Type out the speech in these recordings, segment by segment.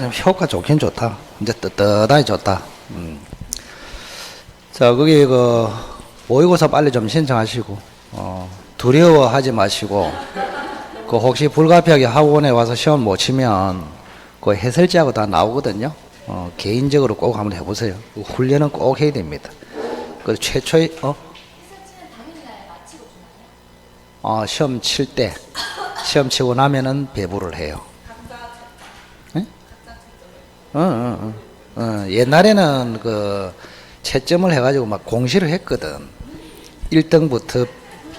좀 효과 좋긴 좋다. 이제 떳떳하게 좋다. 자, 거기 그 모의고사 빨리 좀 신청하시고, 두려워하지 마시고, 그 혹시 불가피하게 학원에 와서 시험 못 치면 그 해설지하고 다 나오거든요. 개인적으로 꼭 한번 해보세요. 그 훈련은 꼭 해야 됩니다. 그 최초의 시험 칠 때, 시험 치고 나면은 배부를 해요. 네? 옛날에는 그 채점을 해가지고 막 공시를 했거든. 1등부터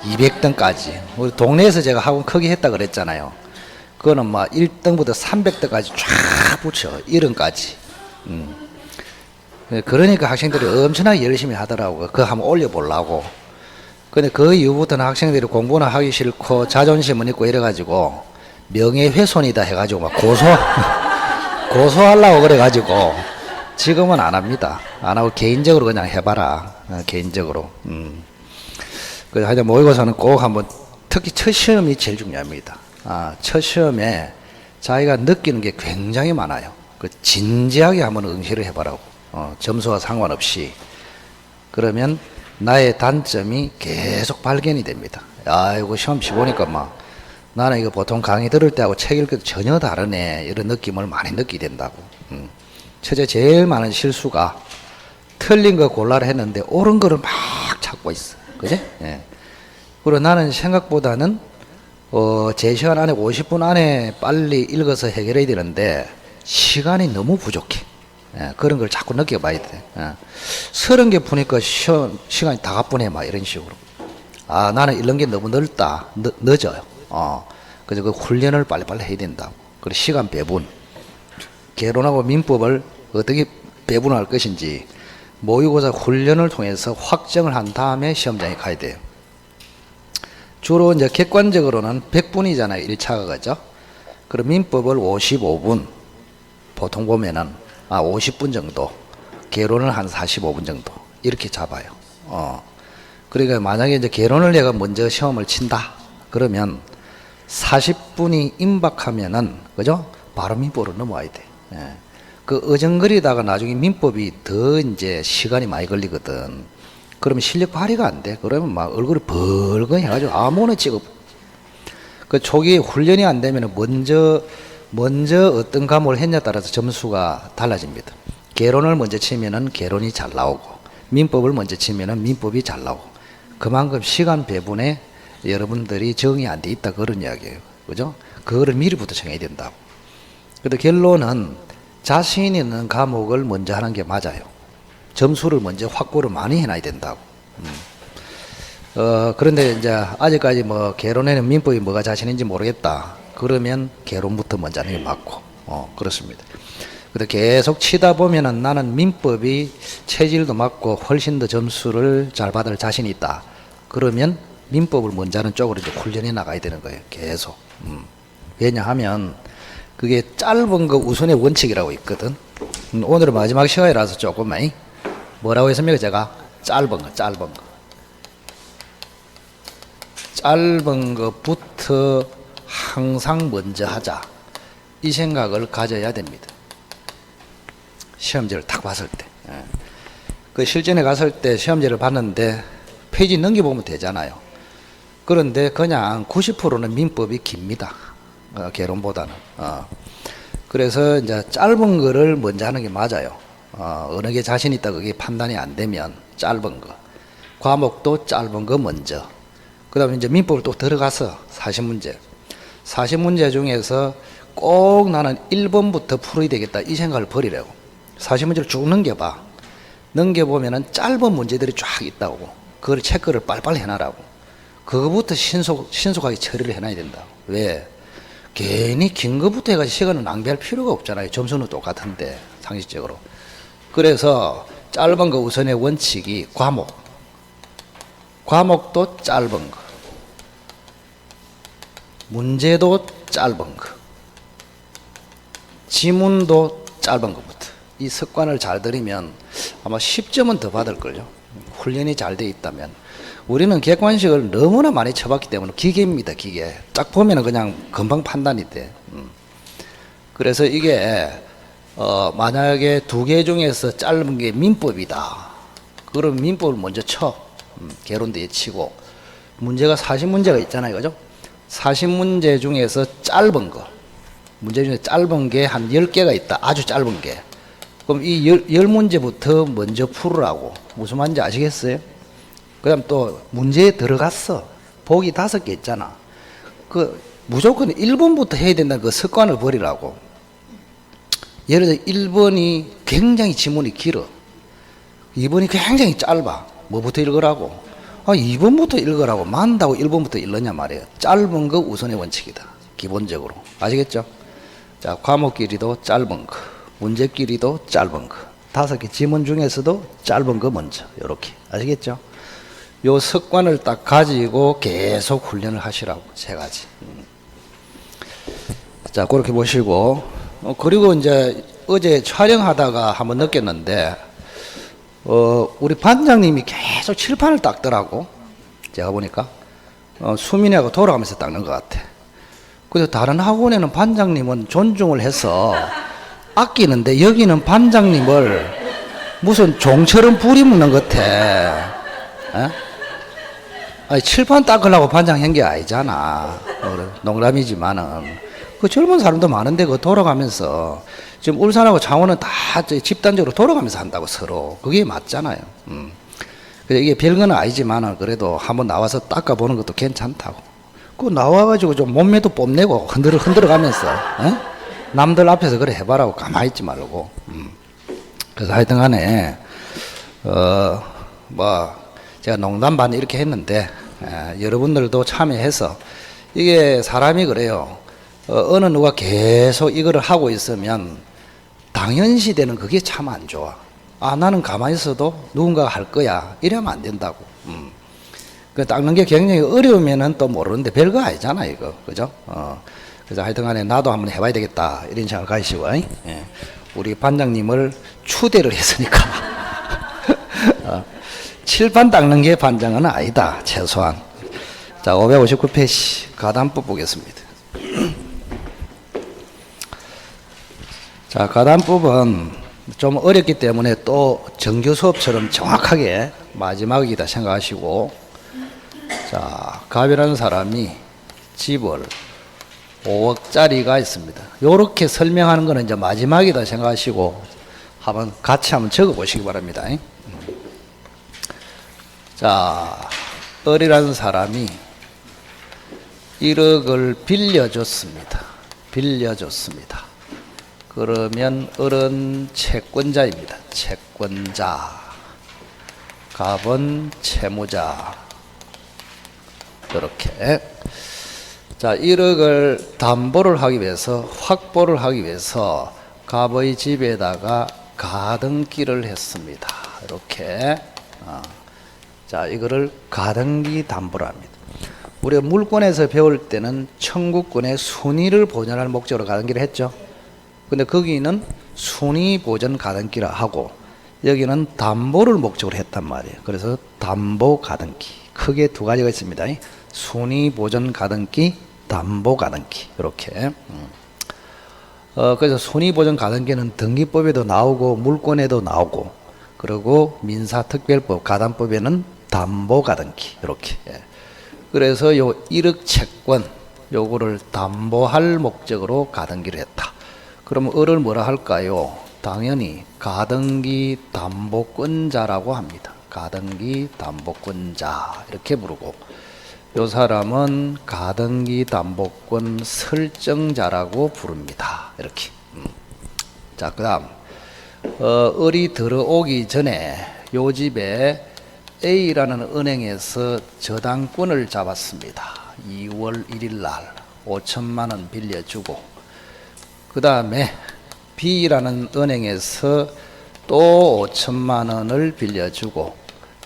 200등까지. 우리 동네에서 제가 학원 크게 했다 그랬잖아요. 그거는 막 1등부터 300등까지 쫙 붙여. 1등까지. 그러니까 학생들이 엄청나게 열심히 하더라고요. 그거 한번 올려보려고. 근데 그 이후부터는 학생들이 공부는 하기 싫고 자존심은 있고 이래가지고 명예훼손이다 해가지고 막 고소하려고 그래가지고 지금은 안 합니다. 안 하고 개인적으로 그냥 해봐라. 개인적으로. 그래서 하여튼 모의고사는 꼭 한번, 특히 첫 시험이 제일 중요합니다. 첫 시험에 자기가 느끼는 게 굉장히 많아요. 그 진지하게 한번 응시를 해보라고. 점수와 상관없이. 그러면 나의 단점이 계속 발견이 됩니다. 야, 이거 시험 치보니까 막 나는 이거 보통 강의 들을 때하고 책 읽을 때 전혀 다르네. 이런 느낌을 많이 느끼게 된다고. 첫째, 제일 많은 실수가 틀린 거 골라라 했는데 옳은 거를 막 찾고 있어. 그지? 예. 그리고 나는 생각보다는 제 시간 안에 50분 안에 빨리 읽어서 해결해야 되는데 시간이 너무 부족해. 예, 그런 걸 자꾸 느껴봐야 돼. 30개 푸니까 시간이 다 가쁘네. 막 이런 식으로. 나는 이런 게 너무 넓다. 늦어요. 그래서 그 훈련을 빨리빨리 해야 된다. 그리고 시간 배분. 개론하고 민법을 어떻게 배분할 것인지 모의고사 훈련을 통해서 확정을 한 다음에 시험장에 가야 돼요. 주로 이제 객관적으로는 100분이잖아요. 1차가. 그죠? 그럼 민법을 55분. 보통 보면은 50분 정도. 개론을 한 45분 정도. 이렇게 잡아요. 그러니까 만약에 이제 개론을 내가 먼저 시험을 친다. 그러면 40분이 임박하면은, 그죠? 바로 민법으로 넘어와야 돼. 예. 그 어정거리다가 나중에 민법이 더 이제 시간이 많이 걸리거든. 그러면 실력 발휘가 안 돼. 그러면 막 얼굴이 벌건 해가지고 아무나 찍어. 그 초기 훈련이 안 되면 먼저 어떤 과목을 했냐에 따라서 점수가 달라집니다. 개론을 먼저 치면은 개론이 잘 나오고, 민법을 먼저 치면은 민법이 잘 나오고, 그만큼 시간 배분에 여러분들이 적응이 안 돼 있다. 그런 이야기예요. 그죠? 그거를 미리부터 정해야 된다고. 근데 결론은 자신 있는 과목을 먼저 하는 게 맞아요. 점수를 먼저 확보를 많이 해놔야 된다고. 그런데 이제 아직까지 뭐 개론에는 민법이 뭐가 자신인지 모르겠다. 그러면 개론부터 먼저 하는 게 맞고, 그렇습니다. 근데 계속 치다 보면은 나는 민법이 체질도 맞고 훨씬 더 점수를 잘 받을 자신이 있다. 그러면 민법을 먼저 하는 쪽으로 이제 훈련해 나가야 되는 거예요. 계속. 왜냐하면 그게 짧은 거 우선의 원칙이라고 있거든. 오늘은 마지막 시간이라서 조금만 뭐라고 했습니까? 제가 짧은 거. 짧은 것부터 항상 먼저 하자. 이 생각을 가져야 됩니다. 시험지를 딱 봤을 때. 그 실전에 갔을 때 시험지를 봤는데 페이지 넘겨보면 되잖아요. 그런데 그냥 90%는 민법이 깁니다. 개론보다는. 그래서 이제 짧은 거를 먼저 하는 게 맞아요. 어느 게 자신 있다 그게 판단이 안 되면 짧은 거. 과목도 짧은 거 먼저. 그 다음에 이제 민법을 또 들어가서 40문제. 40문제 중에서 꼭 나는 1번부터 풀어야 되겠다. 이 생각을 버리라고. 40문제를 쭉 넘겨봐. 넘겨보면은 짧은 문제들이 쫙 있다고. 그걸 체크를 빨리빨리 해놔라고. 그거부터 신속하게 처리를 해놔야 된다. 왜? 괜히 긴 거부터 해가지고 시간을 낭비할 필요가 없잖아요. 점수는 똑같은데, 상식적으로. 그래서 짧은 거 우선의 원칙이 과목도 짧은 거. 문제도 짧은 거. 지문도 짧은 것부터. 이 습관을 잘 들이면 아마 10점은 더 받을걸요. 훈련이 잘 돼 있다면. 우리는 객관식을 너무나 많이 쳐봤기 때문에 기계입니다. 기계. 딱 보면 그냥 금방 판단이 돼. 그래서 이게 만약에 두 개 중에서 짧은 게 민법이다. 그럼 민법을 먼저 쳐. 개론대에 치고. 문제가 40문제가 있잖아요. 그죠? 40문제 중에서 짧은 거. 문제 중에 짧은 게 한 10개가 있다. 아주 짧은 게. 그럼 이 10문제부터 먼저 풀으라고. 무슨 말인지 아시겠어요? 그 다음 또 문제에 들어갔어. 보기 5개 있잖아. 그 무조건 1번부터 해야 된다는 그 습관을 버리라고. 예를 들어 1번이 굉장히 지문이 길어. 2번이 굉장히 짧아. 뭐부터 읽으라고? 2번부터 읽으라고. 만다고 1번부터 읽느냐 말이에요. 짧은 거 우선의 원칙이다. 기본적으로. 아시겠죠? 자, 과목 길이도 짧은 거. 문제 길이도 짧은 거. 5개 지문 중에서도 짧은 거 먼저. 요렇게. 아시겠죠? 요 습관을 딱 가지고 계속 훈련을 하시라고. 3가지. 자, 그렇게 보시고. 그리고 이제 어제 촬영하다가 한번 느꼈는데, 우리 반장님이 계속 칠판을 닦더라고. 제가 보니까. 수민이하고 돌아가면서 닦는 것 같아. 그래서 다른 학원에는 반장님은 존중을 해서 아끼는데 여기는 반장님을 무슨 종처럼 부리먹는 것 같아. 에? 아니, 칠판 닦으려고 반장 한 게 아니잖아. 농담이지만은. 그 젊은 사람도 많은데 그 돌아가면서 지금 울산하고 창원은 다 집단적으로 돌아가면서 한다고 서로. 그게 맞잖아요. 그래서 이게 별건 아니지만은 그래도 한번 나와서 닦아보는 것도 괜찮다고. 그 나와가지고 좀 몸매도 뽐내고 흔들어 가면서 남들 앞에서 그래 해봐라고. 가만히 있지 말고. 그래서 하여튼 간에 제가 농담 반 이렇게 했는데 여러분들도 참여해서 이게 사람이 그래요. 어느 누가 계속 이거를 하고 있으면 당연시되는 그게 참 안 좋아. 나는 가만히 있어도 누군가가 할 거야. 이러면 안 된다고. 그 닦는 게 굉장히 어려우면은 또 모르는데 별거 아니잖아, 이거. 그죠? 그래서 하여튼 간에 나도 한번 해봐야 되겠다. 이런 생각을 가지시고, 예. 우리 반장님을 추대를 했으니까. 칠판 닦는 게 반장은 아니다. 최소한. 자, 559페이지. 가단법 보겠습니다. 자, 가단법은 좀 어렵기 때문에 또 정규 수업처럼 정확하게 마지막이다 생각하시고, 자, 갑이라는 사람이 집을 5억짜리가 있습니다. 요렇게 설명하는 거는 이제 마지막이다 생각하시고 같이 한번 적어 보시기 바랍니다. 자, 을이라는 사람이 1억을 빌려줬습니다. 그러면 을은 채권자입니다. 채권자. 갑은 채무자. 이렇게. 자, 1억을 담보를 하기 위해서, 확보를 하기 위해서 갑의 집에다가 가등기를 했습니다. 이렇게. 자, 이거를 가등기 담보를 합니다. 우리가 물권에서 배울 때는 청구권의 순위를 보존할 목적으로 가등기를 했죠. 근데 거기는 순위 보존 가등기라 하고 여기는 담보를 목적으로 했단 말이에요. 그래서 담보 가등기. 크게 2가지가 있습니다. 순위 보존 가등기, 담보 가등기. 이렇게. 그래서 순위 보존 가등기는 등기법에도 나오고 물권에도 나오고, 그리고 민사특별법 가담법에는 담보 가등기. 이렇게. 그래서 요 1억 채권 요거를 담보할 목적으로 가등기를 했다. 그럼 을을 뭐라 할까요? 당연히 가등기 담보권자라고 합니다. 가등기 담보권자 이렇게 부르고, 요 사람은 가등기 담보권 설정자라고 부릅니다. 이렇게. 자, 그 다음 을이 들어오기 전에 요 집에 A라는 은행에서 저당권을 잡았습니다. 2월 1일 날 5천만 원 빌려주고, 그 다음에 B라는 은행에서 또 5천만 원을 빌려주고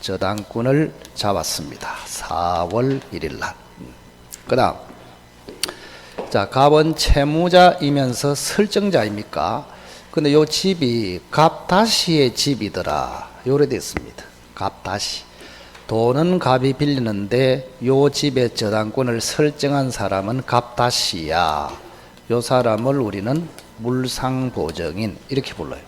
저당권을 잡았습니다. 4월 1일 날. 그 다음, 자, 갑은 채무자이면서 설정자입니까? 근데 요 집이 갑다시의 집이더라. 요래 됐습니다. 갑다시. 돈은 갑이 빌리는데 요 집의 저당권을 설정한 사람은 갑다시야. 요 사람을 우리는 물상보정인 이렇게 불러요.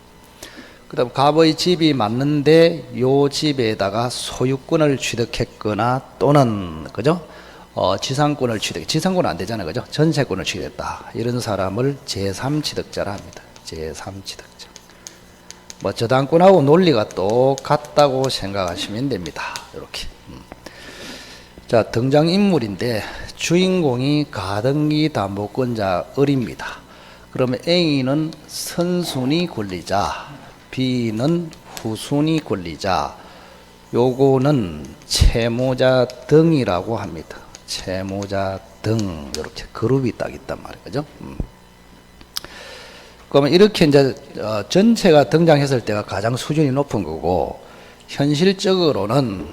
그 다음 갑의 집이 맞는데 요 집에다가 소유권을 취득했거나 또는 그죠? 지상권을 지상권은 안 되잖아요. 그죠? 전세권을 취득했다. 이런 사람을 제3취득자라 합니다. 제3취득자. 뭐 저당권하고 논리가 똑같다고 생각하시면 됩니다. 이렇게. 자, 등장인물인데 주인공이 가등기 담보권자 을입니다. 그러면 A는 선순위 권리자, B는 후순위 권리자, 요거는 채무자 등이라고 합니다. 채무자 등 이렇게 그룹이 딱 있단 말이에요. 그죠? 그러면 이렇게 이제 전체가 등장했을 때가 가장 수준이 높은 거고, 현실적으로는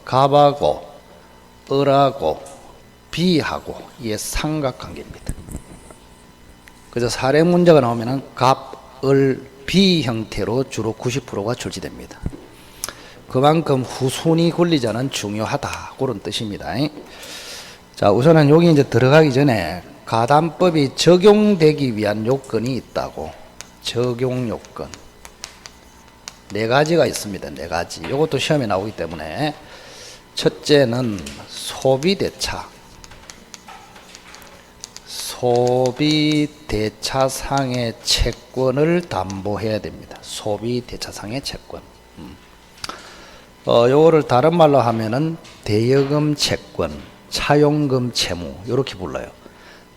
갑하고 을하고 B하고 이게 삼각관계입니다. 그래서 사례 문제가 나오면은 갑, 을, B 형태로 주로 90%가 출제됩니다. 그만큼 후순위 권리자는 중요하다, 그런 뜻입니다. 자, 우선은 여기 이제 들어가기 전에 가담법이 적용되기 위한 요건이 있다고. 적용 요건 네 가지가 있습니다. 네 가지. 이것도 시험에 나오기 때문에, 첫째는 소비대차. 소비대차상의 채권을 담보해야 됩니다. 소비대차상의 채권. 요거를 다른 말로 하면은 대여금 채권, 차용금 채무 이렇게 불러요.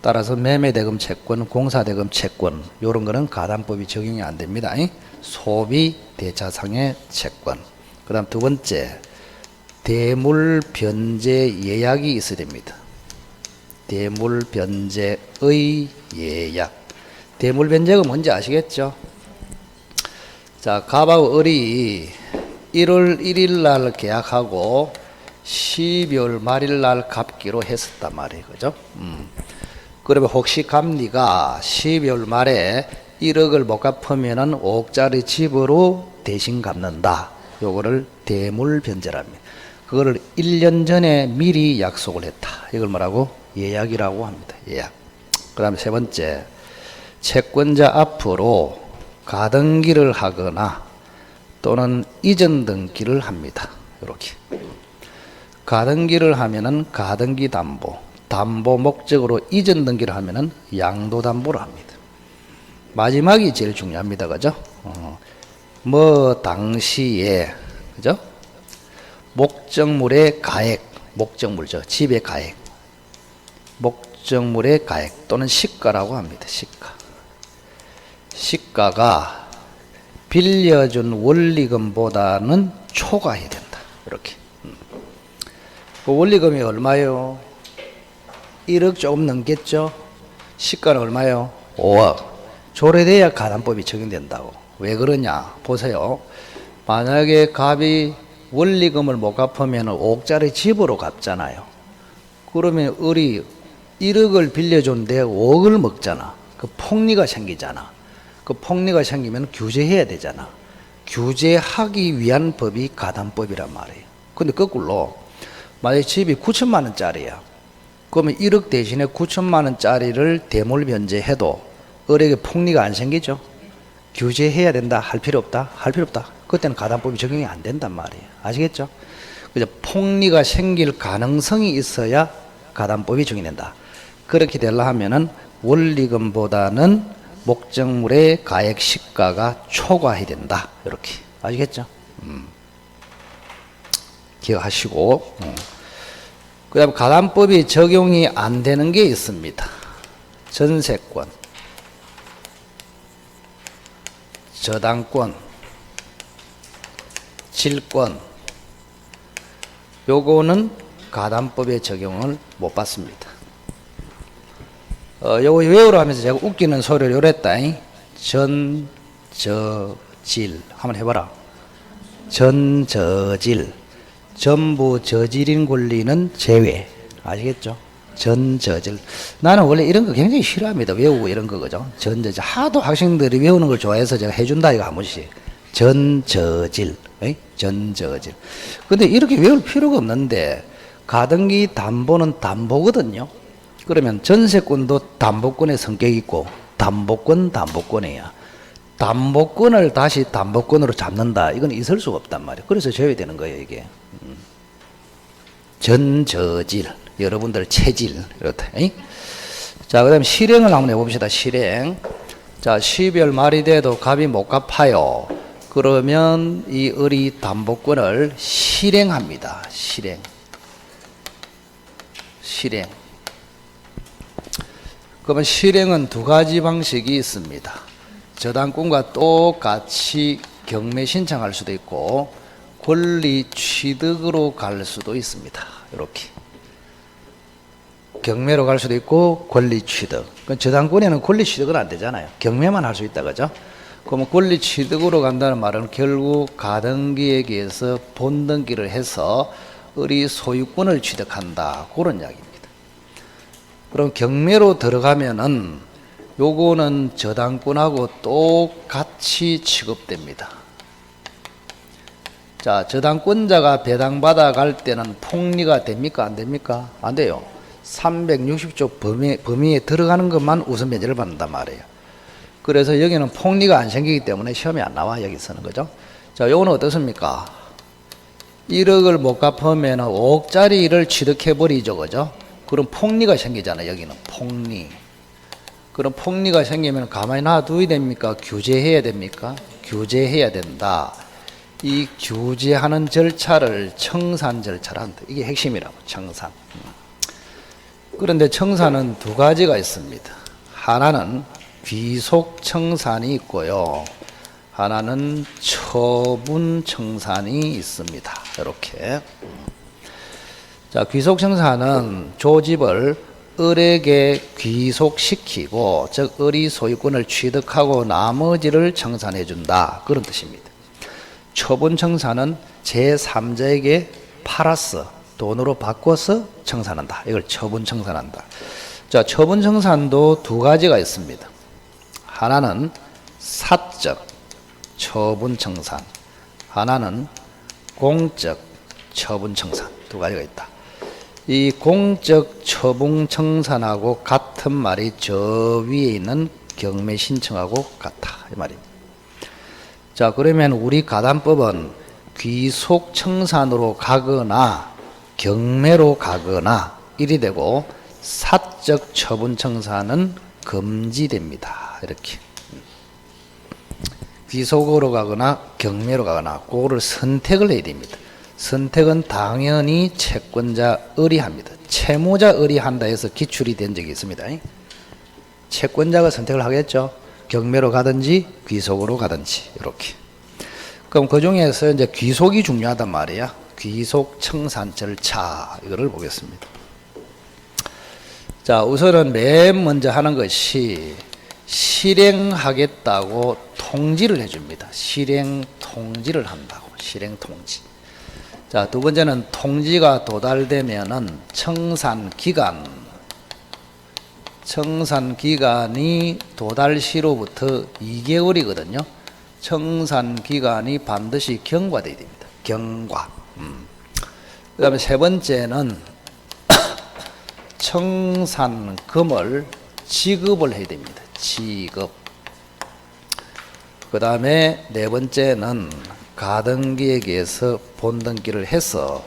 따라서 매매대금 채권, 공사대금 채권 요런 거는 가담법이 적용이 안 됩니다. 소비대차상의 채권. 그 다음 두 번째, 대물변제 예약이 있어야 됩니다. 대물변제의 예약. 대물변제가 뭔지 아시겠죠? 자, 갑하고 을이 1월 1일 날 계약하고 12월 말일 날 갚기로 했었단 말이에요. 그죠? 그러면 혹시 갑리가 12월 말에 1억을 못 갚으면은 5억짜리 집으로 대신 갚는다. 요거를 대물변제랍니다. 그거를 1년 전에 미리 약속을 했다. 이걸 뭐라고? 예약이라고 합니다. 예약. 그 다음에 세 번째, 채권자 앞으로 가등기를 하거나 또는 이전 등기를 합니다. 이렇게. 가등기를 하면은 가등기 담보, 담보 목적으로 이전 등기를 하면은 양도 담보를 합니다. 마지막이 제일 중요합니다. 그죠? 뭐 당시에 그죠? 목적물의 가액, 목적물죠. 집의 가액. 목적물의 가액 또는 시가라고 합니다. 시가. 시가가 빌려준 원리금보다는 초과해야 된다. 이렇게. 그 원리금이 얼마요? 1억 조금 넘겠죠? 시가는 얼마요? 5억. 조례돼야 가담법이 적용된다고. 왜 그러냐? 보세요. 만약에 갑이 원리금을 못 갚으면 5억짜리 집으로 갚잖아요. 그러면 을이 1억을 빌려줬는데 5억을 먹잖아. 그 폭리가 생기잖아. 그 폭리가 생기면 규제해야 되잖아. 규제하기 위한 법이 가담법이란 말이에요. 근데 거꾸로 만약에 집이 9천만 원짜리야. 그러면 1억 대신에 9천만 원짜리를 대물변제해도 을에게 폭리가 안 생기죠. 규제해야 된다. 할 필요 없다. 할 필요 없다. 그때는 가담법이 적용이 안 된단 말이에요. 아시겠죠? 그래서 폭리가 생길 가능성이 있어야 가담법이 적용된다. 그렇게 되려 하면은 원리금보다는 목적물의 가액 시가가 초과해야 된다. 이렇게. 아시겠죠? 기억하시고. 그 다음 가담법이 적용이 안 되는 게 있습니다. 전세권, 저당권, 질권. 요거는 가담법의 적용을 못 받습니다. 요거 외우라 하면서 제가 웃기는 소리를 요랬다. 전, 저, 질. 한번 해봐라. 전, 저, 질. 전부 저질인 권리는 제외. 아시겠죠? 전, 저질. 나는 원래 이런 거 굉장히 싫어합니다. 외우고 이런 거, 그죠? 전, 저질. 하도 학생들이 외우는 걸 좋아해서 제가 해준다, 이거 한 번씩. 전, 저질. 전, 저질. 근데 이렇게 외울 필요가 없는데, 가등기 담보는 담보거든요. 그러면 전세권도 담보권의 성격이 있고 담보권이야. 담보권을 다시 담보권으로 잡는다. 이건 있을 수가 없단 말이에요. 그래서 제외되는 거예요, 이게. 전저질, 여러분들 체질, 이렇다. 자, 그 다음에 실행을 한번 해봅시다, 실행. 자, 12월 말이 돼도 값이 못 갚아요. 그러면 이 을이 담보권을 실행합니다. 실행. 그러면 실행은 두 가지 방식이 있습니다. 저당권과 똑같이 경매 신청할 수도 있고 권리 취득으로 갈 수도 있습니다. 이렇게 경매로 갈 수도 있고 권리 취득. 저당권에는 권리 취득은 안 되잖아요. 경매만 할 수 있다, 그죠? 그러면 권리 취득으로 간다는 말은 결국 가등기에게서 본등기를 해서 을이 소유권을 취득한다, 그런 이야기입니다. 그럼 경매로 들어가면은 요거는 저당권하고 똑같이 취급됩니다. 자, 저당권자가 배당받아 갈 때는 폭리가 됩니까? 안 됩니까? 안 돼요. 360조 범위에 들어가는 것만 우선 면제를 받는단 말이에요. 그래서 여기는 폭리가 안 생기기 때문에 시험에 안 나와, 여기서는. 그죠? 자, 요거는 어떻습니까? 1억을 못 갚으면 5억짜리를 취득해버리죠. 그죠? 그럼 폭리가 생기잖아요. 여기는 폭리. 그럼 폭리가 생기면 가만히 놔둬야 됩니까? 규제해야 됩니까? 규제해야 된다. 이 규제하는 절차를 청산 절차라 한다. 이게 핵심이라고, 청산. 그런데 청산은 두 가지가 있습니다. 하나는 귀속 청산이 있고요. 하나는 처분 청산이 있습니다. 이렇게. 자, 귀속 청산은 조집을 을에게 귀속시키고, 즉 을이 소유권을 취득하고 나머지를 청산해 준다, 그런 뜻입니다. 처분 청산은 제3자에게 팔아서 돈으로 바꿔서 청산한다. 이걸 처분 청산한다. 자, 처분 청산도 두 가지가 있습니다. 하나는 사적 처분 청산, 하나는 공적 처분 청산, 두 가지가 있다. 이 공적 처분 청산하고 같은 말이 저 위에 있는 경매 신청하고 같다, 이 말입니다. 자, 그러면 우리 가담법은 귀속 청산으로 가거나 경매로 가거나 이리 되고, 사적 처분 청산은 금지됩니다. 이렇게. 귀속으로 가거나 경매로 가거나 그거를 선택을 해야 됩니다. 선택은 당연히 채권자 을이 합니다. 채무자 을이 한다 해서 기출이 된 적이 있습니다. 채권자가 선택을 하겠죠. 경매로 가든지 귀속으로 가든지, 이렇게. 그럼 그 중에서 이제 귀속이 중요하단 말이야. 귀속 청산 절차, 이거를 보겠습니다. 자, 우선은 맨 먼저 하는 것이 실행하겠다고 통지를 해줍니다. 실행 통지를 한다고. 실행 통지. 자, 두 번째는 통지가 도달되면은 청산기간이 도달시로부터 2개월이거든요. 청산기간이 반드시 경과되어야 됩니다. 경과. 그 다음에 세 번째는 청산금을 지급을 해야 됩니다. 지급. 그 다음에 네 번째는 가등기에게서 본등기를 해서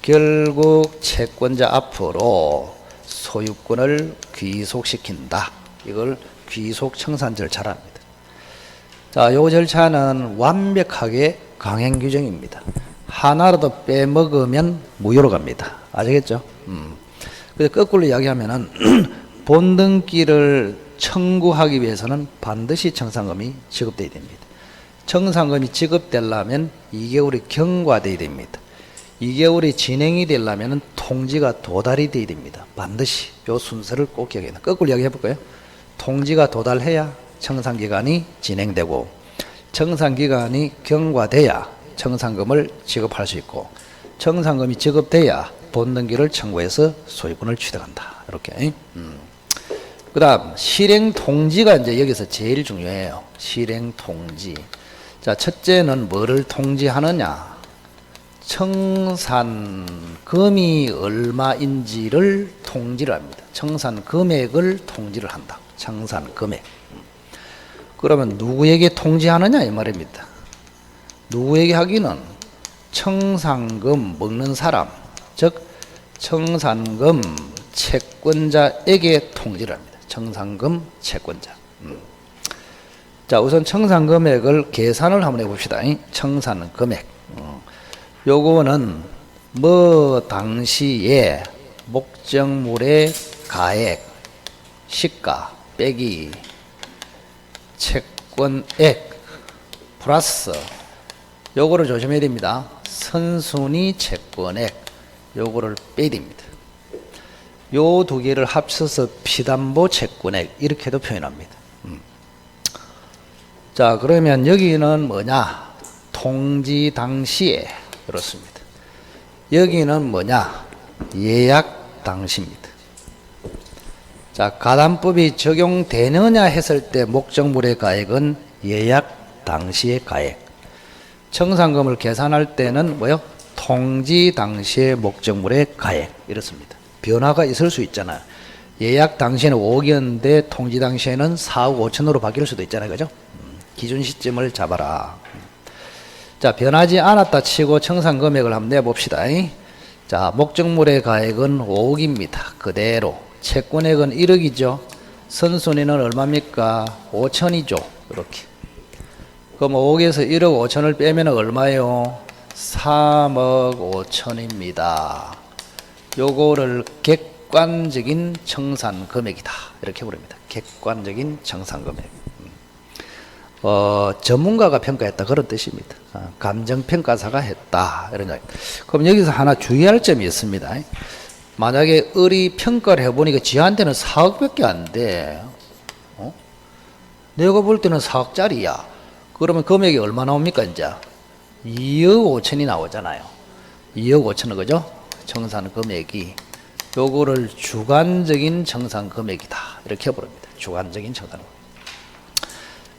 결국 채권자 앞으로 소유권을 귀속시킨다. 이걸 귀속 청산 절차라 합니다. 자, 요 절차는 완벽하게 강행 규정입니다. 하나라도 빼먹으면 무효로 갑니다. 아시겠죠? 그래서 거꾸로 이야기하면은 본등기를 청구하기 위해서는 반드시 청산금이 지급돼야 됩니다. 청산금이 지급되려면 2개월이 경과돼야 됩니다. 2개월이 진행이 되려면 통지가 도달이 돼야 됩니다. 반드시 요 순서를 꼭 기억해야 됩니다. 거꾸로 이야기해 볼까요? 통지가 도달해야 청산기간이 진행되고, 청산기간이 경과돼야 청산금을 지급할 수 있고, 청산금이 지급돼야 본등기를 청구해서 소유권을 취득한다. 이렇게. 그 다음 실행통지가 이제 여기서 제일 중요해요. 실행통지. 자, 첫째는 뭐를 통지하느냐? 청산금이 얼마인지를 통지를 합니다. 청산 금액을 통지를 한다. 청산 금액. 그러면 누구에게 통지하느냐 이 말입니다. 누구에게 하기는 청산금 먹는 사람, 즉 청산금 채권자에게 통지를 합니다. 청산금 채권자. 자, 우선 청산금액을 계산을 한번 해봅시다. 청산금액. 요거는 뭐 당시에 목적물의 가액, 시가 빼기 채권액 플러스 요거를 조심해야 됩니다. 선순위 채권액 요거를 빼야 됩니다. 요 두 개를 합쳐서 피담보 채권액 이렇게도 표현합니다. 자, 그러면 여기는 뭐냐? 통지 당시에 그렇습니다. 여기는 뭐냐? 예약 당시입니다. 자, 가담법이 적용되느냐 했을 때 목적물의 가액은 예약 당시의 가액. 청산금을 계산할 때는 뭐요? 통지 당시의 목적물의 가액. 이렇습니다. 변화가 있을 수 있잖아요. 예약 당시에는 5억이었는데 통지 당시에는 4억 5천으로 바뀔 수도 있잖아요. 그죠? 기준 시점을 잡아라. 자, 변하지 않았다 치고 청산금액을 한번 내봅시다. 자, 목적물의 가액은 5억입니다. 그대로. 채권액은 1억이죠. 선순위는 얼마입니까? 5천이죠. 이렇게. 그럼 5억에서 1억 5천을 빼면 얼마예요? 3억 5천입니다. 요거를 객관적인 청산금액이다. 이렇게 부릅니다. 객관적인 청산금액. 전문가가 평가했다. 그런 뜻입니다. 감정평가사가 했다. 이런 이야기. 그럼 여기서 하나 주의할 점이 있습니다. 만약에 을이 평가를 해보니까 지한테는 4억밖에 안 돼. 내가 볼 때는 4억짜리야. 그러면 금액이 얼마 나옵니까, 이제? 2억 5천이 나오잖아요. 2억 5천은 그죠? 청산 금액이. 요거를 주관적인 청산 금액이다. 이렇게 부릅니다. 주관적인 청산 금액.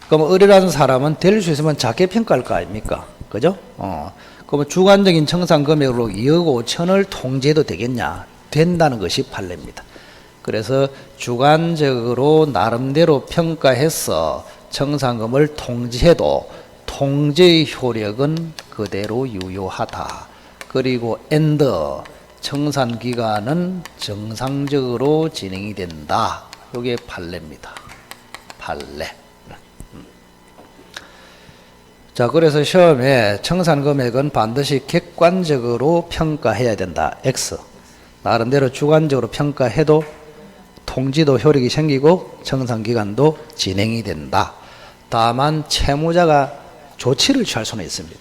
그럼 을이라는 사람은 될 수 있으면 작게 평가할 거 아닙니까? 그죠? 그러면 주관적인 청산 금액으로 2억 5천을 통지해도 되겠냐? 된다는 것이 판례입니다. 그래서 주관적으로 나름대로 평가해서 청산금을 통지해도 통지의 효력은 그대로 유효하다. 그리고 엔더 청산 기간은 정상적으로 진행이 된다. 이게 판례입니다. 판례. 자, 그래서 시험에 청산 금액은 반드시 객관적으로 평가해야 된다. X. 나름대로 주관적으로 평가해도 통지도 효력이 생기고 청산 기간도 진행이 된다. 다만 채무자가 조치를 취할 수는 있습니다.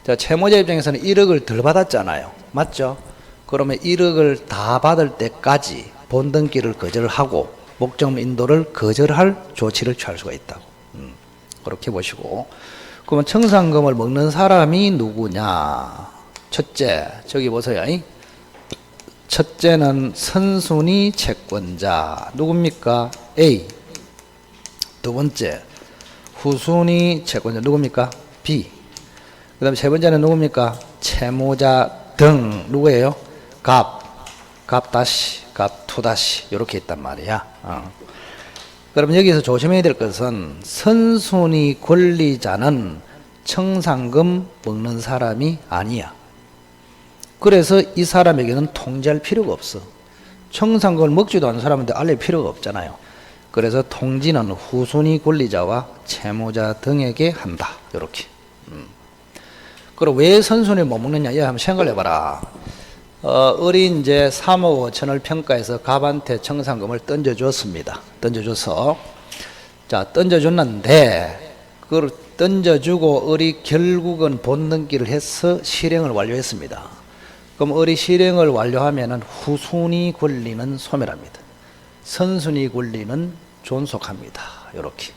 자, 채무자 입장에서는 1억을 덜 받았잖아요. 맞죠? 그러면 1억을 다 받을 때까지 본등기를 거절하고 목적물 인도를 거절할 조치를 취할 수가 있다고. 그렇게 보시고. 그러면 청산금을 먹는 사람이 누구냐? 첫째, 저기 보세요. 첫째는 선순위 채권자. 누굽니까? A. 두 번째, 후순위 채권자. 누굽니까? B. 그 다음에 세 번째는 누굽니까? 채무자 등. 누구예요? 갑 다시, 갑 투 다시. 이렇게 있단 말이야. 그럼 여기서 조심해야 될 것은 선순위 권리자는 청산금 먹는 사람이 아니야. 그래서 이 사람에게는 통지할 필요가 없어. 청산금을 먹지도 않은 사람한테 알릴 필요가 없잖아요. 그래서 통지는 후순위 권리자와 채무자 등에게 한다. 이렇게. 그럼 왜 선순위를 못 먹느냐? 이거 한번 생각을 해봐라. 을이 이제 3억 5천을 평가해서 갑한테 청산금을 던져줬습니다. 던져줘서. 자, 던져줬는데, 그걸 던져주고 을이 결국은 본등기를 해서 실행을 완료했습니다. 그럼 을이 실행을 완료하면은 후순위 권리는 소멸합니다. 선순위 권리는 존속합니다. 요렇게.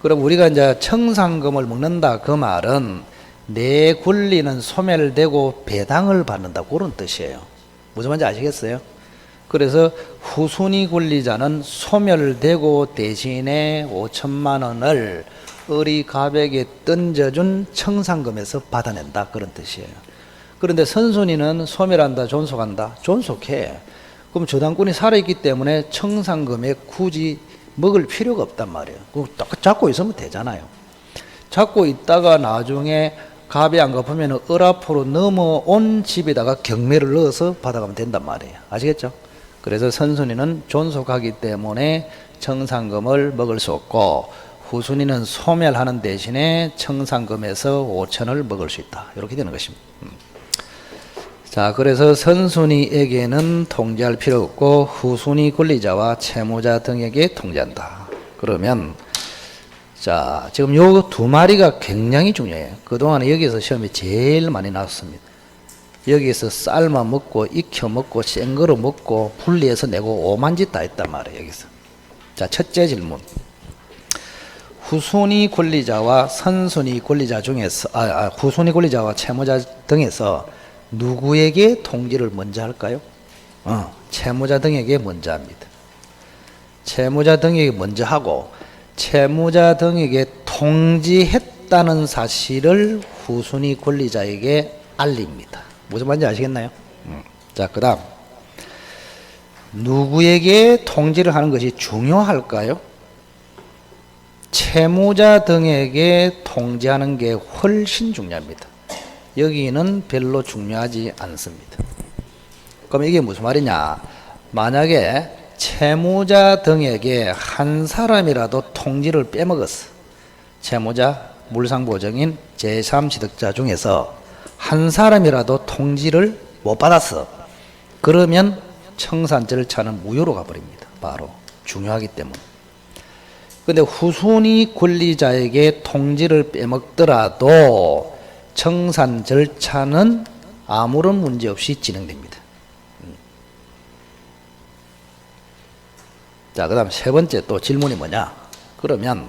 그럼 우리가 이제 청산금을 먹는다 그 말은 내 권리는 소멸되고 배당을 받는다 그런 뜻이에요. 무슨 말인지 아시겠어요? 그래서 후순위 권리자는 소멸되고 대신에 5천만 원을 을이 갑에게 던져준 청산금에서 받아낸다 그런 뜻이에요. 그런데 선순위는 소멸한다 존속한다? 존속해. 그럼 저당권이 살아있기 때문에 청산금에 굳이 먹을 필요가 없단 말이에요. 그거 딱 잡고 있으면 되잖아요. 잡고 있다가 나중에 값이 안 갚으면 을 앞으로 넘어온 집에다가 경매를 넣어서 받아가면 된단 말이에요. 아시겠죠? 그래서 선순위는 존속하기 때문에 청산금을 먹을 수 없고, 후순위는 소멸하는 대신에 청산금에서 5천을 먹을 수 있다. 이렇게 되는 것입니다. 자, 그래서 선순위에게는 통지할 필요 없고 후순위 권리자와 채무자 등에게 통지한다. 그러면 자, 지금 요 두 마리가 굉장히 중요해요. 그동안에 여기서 시험이 제일 많이 나왔습니다. 여기서 삶아 먹고 익혀 먹고 생거로 먹고 분리해서 내고 오만 짓 다 했단 말이에요. 여기서. 자, 첫째 질문. 후순위 권리자와 선순위 권리자 중에서 후순위 권리자와 채무자 등에서 누구에게 통지를 먼저 할까요? 채무자 등에게 먼저 합니다. 채무자 등에게 먼저 하고, 채무자 등에게 통지했다는 사실을 후순위 권리자에게 알립니다. 무슨 말인지 아시겠나요? 자, 그 다음 누구에게 통지를 하는 것이 중요할까요? 채무자 등에게 통지하는 게 훨씬 중요합니다. 여기는 별로 중요하지 않습니다. 그럼 이게 무슨 말이냐? 만약에 채무자 등에게 한 사람이라도 통지를 빼먹었어. 채무자, 물상보증인, 제3취득자 중에서 한 사람이라도 통지를 못 받았어. 그러면 청산 절차는 무효로 가버립니다. 바로 중요하기 때문에. 근데 후순위 권리자에게 통지를 빼먹더라도 청산 절차는 아무런 문제 없이 진행됩니다. 자, 그 다음 세 번째 또 질문이 뭐냐? 그러면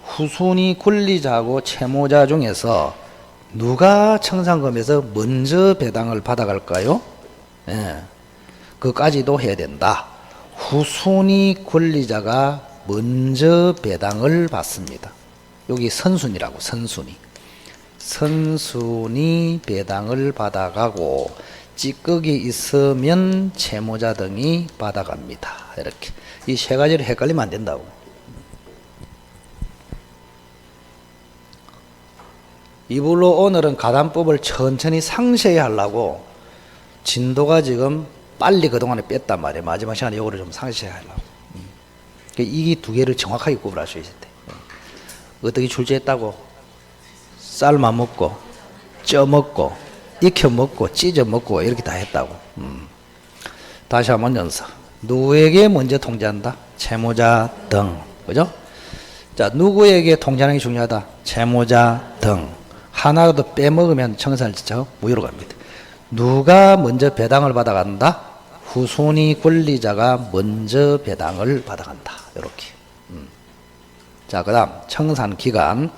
후순위 권리자하고 채무자 중에서 누가 청산금에서 먼저 배당을 받아갈까요? 예, 그까지도 해야 된다. 후순위 권리자가 먼저 배당을 받습니다. 여기 선순위라고, 선순위. 선순위 배당을 받아가고 찌꺼기 있으면 채무자 등이 받아갑니다. 이렇게. 이 세 가지를 헷갈리면 안 된다고. 이불로 오늘은 가담법을 천천히 상세히 하려고 진도가 지금 빨리 그동안에 뺐단 말이에요. 마지막 시간에 이거를 좀 상세히 하려고. 이 두 개를 정확하게 구분할 수 있을 때. 어떻게 출제했다고? 삶아 먹고, 쪄 먹고, 익혀 먹고, 찢어 먹고, 이렇게 다 했다고. 다시 한번 연서. 누구에게 먼저 통지한다? 채무자 등. 그죠? 자, 누구에게 통지하는 게 중요하다? 채무자 등. 하나라도 빼먹으면 청산 절차가 무효로 갑니다. 누가 먼저 배당을 받아간다? 후순위 권리자가 먼저 배당을 받아간다. 이렇게. 자, 그 다음 청산기간.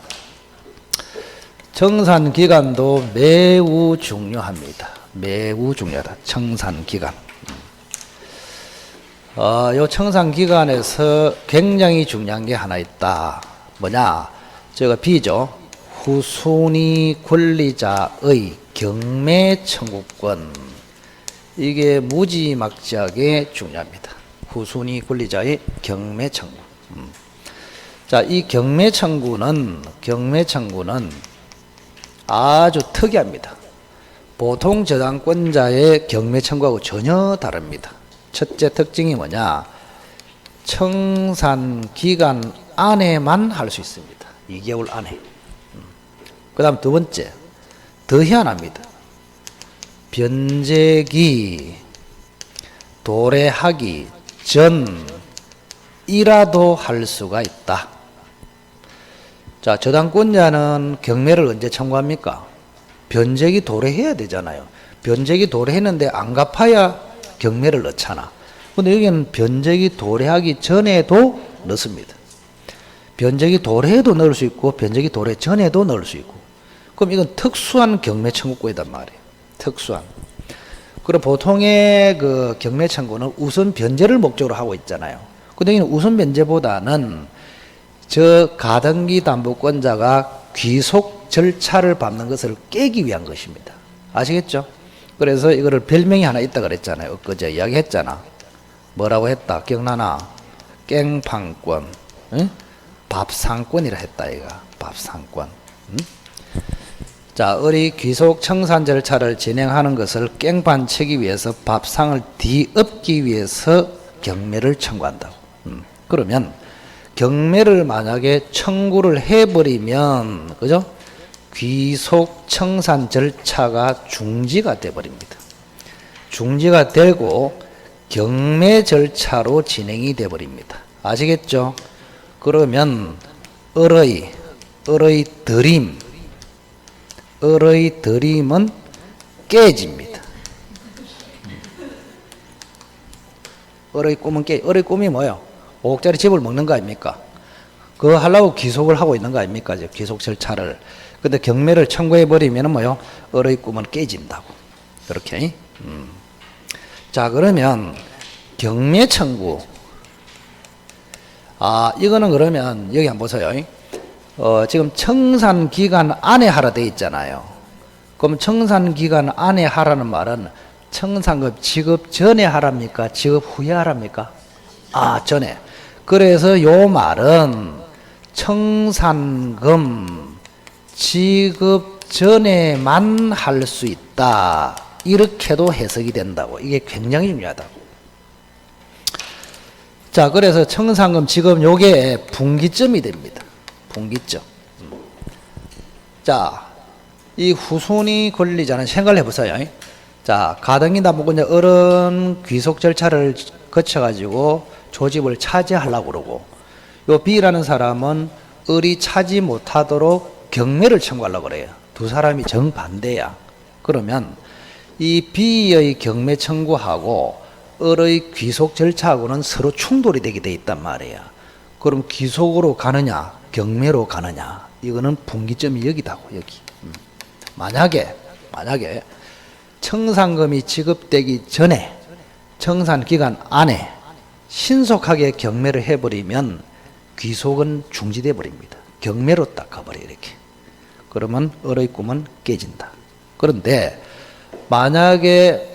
청산기간도 매우 중요합니다. 매우 중요하다. 청산기간. 요 청산기간에서 굉장히 중요한 게 하나 있다. 뭐냐? 제가 B죠. 후순위 권리자의 경매 청구권. 이게 무지막지하게 중요합니다. 후순위 권리자의 경매 청구. 자, 이 경매 청구는 아주 특이합니다. 보통 저당권자의 경매 청구하고 전혀 다릅니다. 첫째 특징이 뭐냐? 청산기간 안에만 할 수 있습니다. 2개월 안에. 그 다음 두 번째, 더 희한합니다. 변제기 도래하기 전이라도 할 수가 있다. 자, 저당권자는 경매를 언제 청구합니까? 변제기 도래해야 되잖아요. 변제기 도래했는데 안 갚아야 경매를 넣잖아. 근데 여기는 변제기 도래하기 전에도 넣습니다. 변제기 도래해도 넣을 수 있고 변제기 도래 전에도 넣을 수 있고. 그럼 이건 특수한 경매 청구권이단 말이에요. 특수한. 그리고 보통의 그 경매 청구는 우선 변제를 목적으로 하고 있잖아요. 근데 여기는 우선 변제보다는 저 가등기 담보권자가 귀속 절차를 밟는 것을 깨기 위한 것입니다. 아시겠죠? 그래서 이거를 별명이 하나 있다 그랬잖아요. 엊그제 이야기했잖아. 뭐라고 했다 기억나나? 깽판권, 응? 밥상권이라 했다 이가. 밥상권. 응? 자, 을이 귀속 청산 절차를 진행하는 것을 깽판 치기 위해서 밥상을 뒤엎기 위해서 경매를 청구한다고. 그러면 경매를 만약에 청구를 해버리면, 그죠? 귀속 청산 절차가 중지가 돼버립니다. 중지가 되고 경매 절차로 진행이 돼버립니다. 아시겠죠? 그러면 을의 드림은 깨집니다. 을의 꿈은 을의 꿈이 뭐예요? 5억짜리 집을 먹는 거 아닙니까? 그거 하려고 귀속을 하고 있는 거 아닙니까? 귀속 절차를. 근데 경매를 청구해버리면 뭐요? 을의 꿈은 깨진다고. 이렇게. 자, 그러면 경매 청구. 이거는 그러면 여기 한번 보세요. 지금 청산 기간 안에 하라 돼 있잖아요. 그럼 청산 기간 안에 하라는 말은 청산금 지급 전에 하랍니까? 지급 후에 하랍니까? 전에. 그래서 요 말은 청산금 지급 전에만 할 수 있다. 이렇게도 해석이 된다고. 이게 굉장히 중요하다고. 자, 그래서 청산금 지급 요게 분기점이 됩니다. 분기점. 자, 이 후손이 권리자는 생각을 해보세요. 자, 가등기나 뭐 그냥 어른 귀속 절차를 거쳐가지고 조집을 차지하려고 그러고, 요 B라는 사람은 을이 차지 못하도록 경매를 청구하려고 그래요. 두 사람이 정반대야. 그러면 이 B의 경매 청구하고 을의 귀속 절차하고는 서로 충돌이 되게 돼 있단 말이야. 그럼 귀속으로 가느냐, 경매로 가느냐, 이거는 분기점이 여기다고, 여기. 만약에 청산금이 지급되기 전에 청산 기간 안에 신속하게 경매를 해버리면 귀속은 중지돼 버립니다. 경매로 딱 가버려 이렇게. 그러면 을의 꿈은 깨진다. 그런데 만약에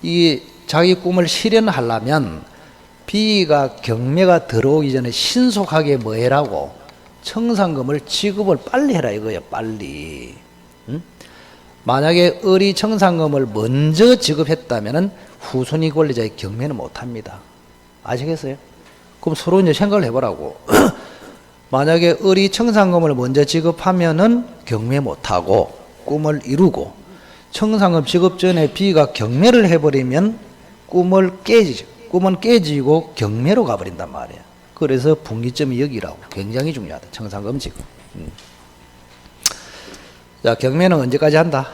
이 자기 꿈을 실현하려면 B가 경매가 들어오기 전에 신속하게 뭐 해라고? 청산금을 지급을 빨리 해라 이거야, 빨리. 응? 만약에 을이 청산금을 먼저 지급했다면 후손이 권리자의 경매는 못합니다. 아시겠어요? 그럼 서로 이제 생각을 해보라고. 만약에 을이 청산금을 먼저 지급하면은 경매 못하고 꿈을 이루고, 청산금 지급 전에 B가 경매를 해버리면 꿈은 깨지고 경매로 가버린단 말이야. 그래서 분기점이 여기라고. 굉장히 중요하다. 청산금 지급. 자, 경매는 언제까지 한다?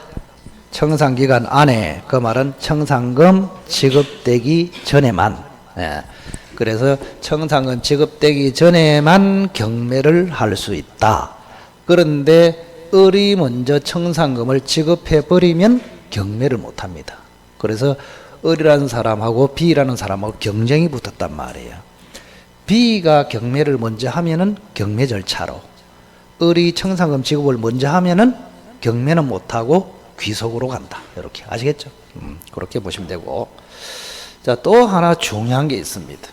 청산기간 안에. 그 말은 청산금 지급되기 전에만. 예. 그래서 청산금 지급되기 전에만 경매를 할 수 있다. 그런데 을이 먼저 청산금을 지급해버리면 경매를 못합니다. 그래서 을이라는 사람하고 B라는 사람하고 경쟁이 붙었단 말이에요. B가 경매를 먼저 하면은 경매 절차로, 을이 청산금 지급을 먼저 하면은 경매는 못하고 귀속으로 간다. 이렇게. 아시겠죠? 그렇게 보시면 되고. 자, 또 하나 중요한 게 있습니다.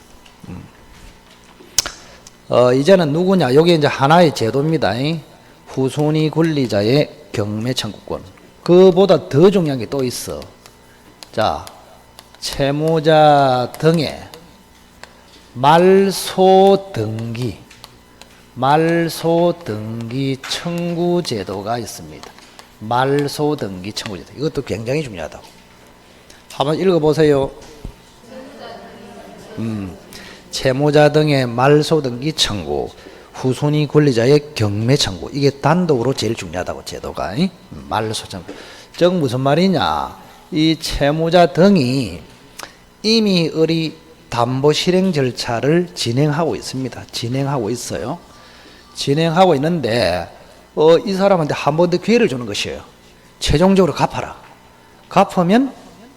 이제는 누구냐? 여기 이제 하나의 제도입니다. 후손이 권리자의 경매 청구권. 그보다 더 중요한 게 또 있어. 자, 채무자 등의 말소 등기 청구 제도가 있습니다. 말소 등기 청구 제도. 이것도 굉장히 중요하다고. 한번 읽어보세요. 채무자 등의 말소 등기 청구, 후손이 권리자의 경매 청구. 이게 단독으로 제일 중요하다고, 제도가. 말소 청구. 즉 무슨 말이냐? 이 채무자 등이 이미 을이 담보 실행 절차를 진행하고 있습니다. 진행하고 있어요. 진행하고 있는데 이 사람한테 한 번 더 기회를 주는 것이에요. 최종적으로 갚아라. 갚으면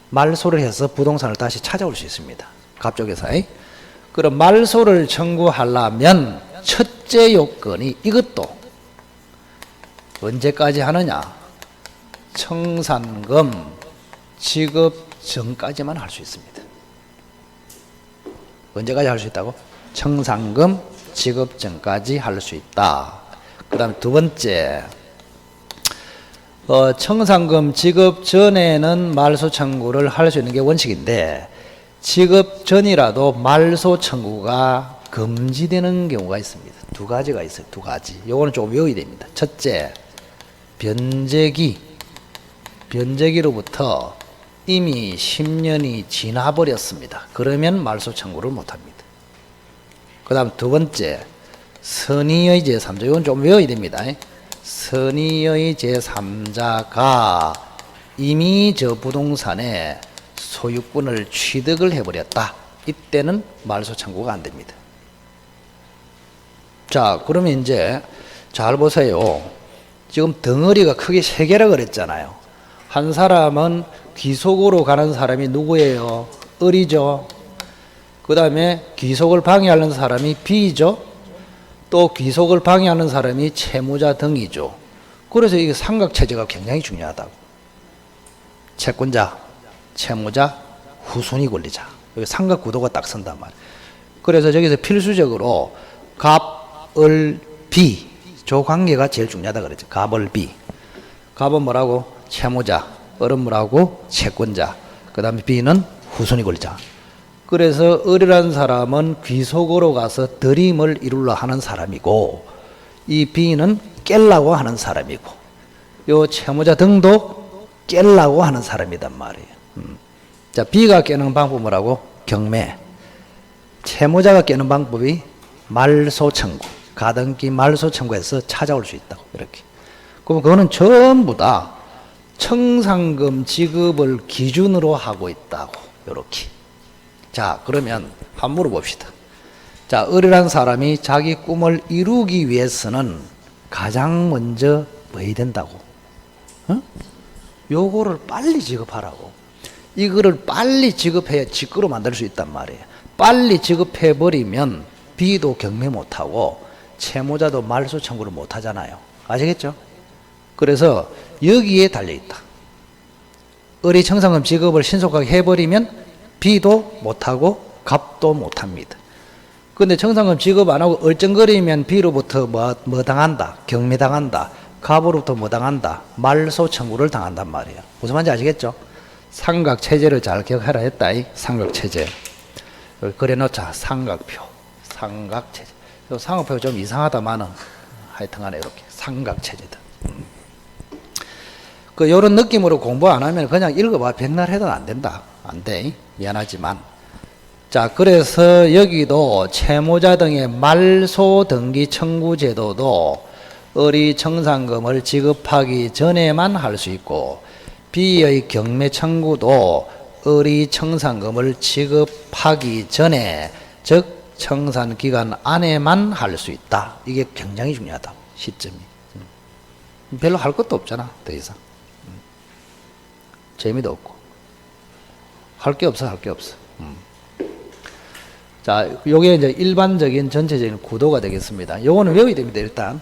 말소를 해서 부동산을 다시 찾아올 수 있습니다. 갑쪽에서. 그럼 말소를 청구하려면 첫째 요건이 이것도 언제까지 하느냐? 청산금 지급 전까지만 할 수 있습니다. 언제까지 할 수 있다고? 청산금 지급 전까지 할 수 있다. 그 다음에 두 번째, 청산금 지급 전에는 말소 청구를 할 수 있는 게 원칙인데 지급 전이라도 말소 청구가 금지되는 경우가 있습니다. 두 가지가 있어요. 두 가지. 요거는 좀 외워야 됩니다. 첫째, 변제기로부터 이미 10년이 지나버렸습니다. 그러면 말소 청구를 못합니다. 그 다음 두 번째, 선의의 제3자. 이건 좀 외워야 됩니다. 선의의 제3자가 이미 저 부동산에 소유권을 취득을 해버렸다. 이때는 말소 청구가 안 됩니다. 자, 그러면 이제 잘 보세요. 지금 덩어리가 크게 세 개라 그랬잖아요. 한 사람은 귀속으로 가는 사람이 누구예요? 을이죠. 그 다음에 귀속을 방해하는 사람이 비죠. 또 귀속을 방해하는 사람이 채무자 등이죠. 그래서 이게 삼각체제가 굉장히 중요하다고. 채권자, 채무자, 후순위 권리자. 여기 삼각구도가 딱 선단 말이에요. 그래서 저기서 필수적으로 갑, 을, 비. 저 관계가 제일 중요하다 그랬죠. 갑, 을, 비. 갑은 뭐라고? 채무자. 을은 뭐라고? 채권자. 그 다음에 비는 후순위 권리자. 그래서 을이라는 사람은 귀속으로 가서 드림을 이루려 하는 사람이고 이 비는 깰라고 하는 사람이고 요 채무자 등도 깰라고 하는 사람이단 말이에요. 자, 비가 깨는 방법은 뭐라고? 경매. 채무자가 깨는 방법이 말소 청구. 가등기 말소 청구해서 찾아올 수 있다고. 이렇게. 그럼 그거는 전부 다 청산금 지급을 기준으로 하고 있다고. 이렇게. 자, 그러면 한번 물어봅시다. 자, 을이라는 사람이 자기 꿈을 이루기 위해서는 가장 먼저 뭐 해야 된다고? 요거를 빨리 지급하라고. 이거를 빨리 지급해야 직거로 만들 수 있단 말이에요. 빨리 지급해버리면 비도 경매 못하고 채무자도 말소 청구를 못하잖아요. 아시겠죠? 그래서 여기에 달려있다. 을이 청산금 지급을 신속하게 해버리면 비도 못하고 갑도 못합니다. 근데 청산금 지급 안 하고 얼쩡거리면 비로부터 뭐 당한다? 경매 당한다. 갑으로부터 뭐 당한다? 말소 청구를 당한단 말이에요. 무슨 말인지 아시겠죠? 삼각체제를 잘 기억하라 했다. 삼각체제. 여기 그려놓자. 삼각표. 삼각체제. 삼각표가 좀 이상하다마는 하여튼간에 이렇게 삼각체제다. 요런 느낌으로 공부 안 하면 그냥 읽어봐. 백날 해도 안 된다. 안 돼. 미안하지만. 자, 그래서 여기도 채무자 등의 말소 등기 청구 제도도 을이 청산금을 지급하기 전에만 할 수 있고 비의 경매 청구도 을이 청산금을 지급하기 전에 즉 청산 기간 안에만 할 수 있다. 이게 굉장히 중요하다. 시점이. 별로 할 것도 없잖아. 더 이상. 재미도 없고. 할 게 없어. 자, 요게 이제 일반적인 전체적인 구도가 되겠습니다. 요거는 외워야 됩니다. 일단.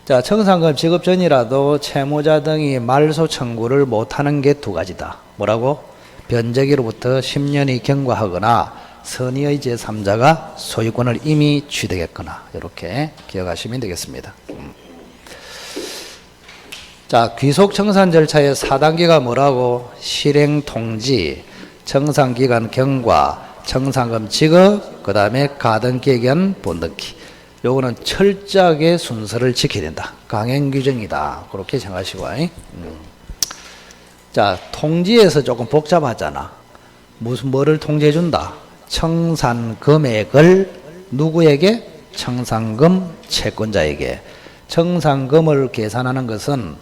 자, 청산금 지급 전이라도 채무자 등이 말소 청구를 못하는 게 두 가지다. 뭐라고? 변제기로부터 10년이 경과하거나 선의의 제3자가 소유권을 이미 취득했거나 이렇게 기억하시면 되겠습니다. 자, 귀속 청산 절차의 4단계가 뭐라고? 실행 통지, 청산기간 경과, 청산금 지급, 그 다음에 가등기에 본등기. 요거는 철저하게 순서를 지켜야 된다. 강행 규정이다. 그렇게 생각하시고. 자, 통지에서 조금 복잡하잖아. 뭐를 통지해 준다? 청산 금액을 누구에게? 청산금 채권자에게. 청산금을 계산하는 것은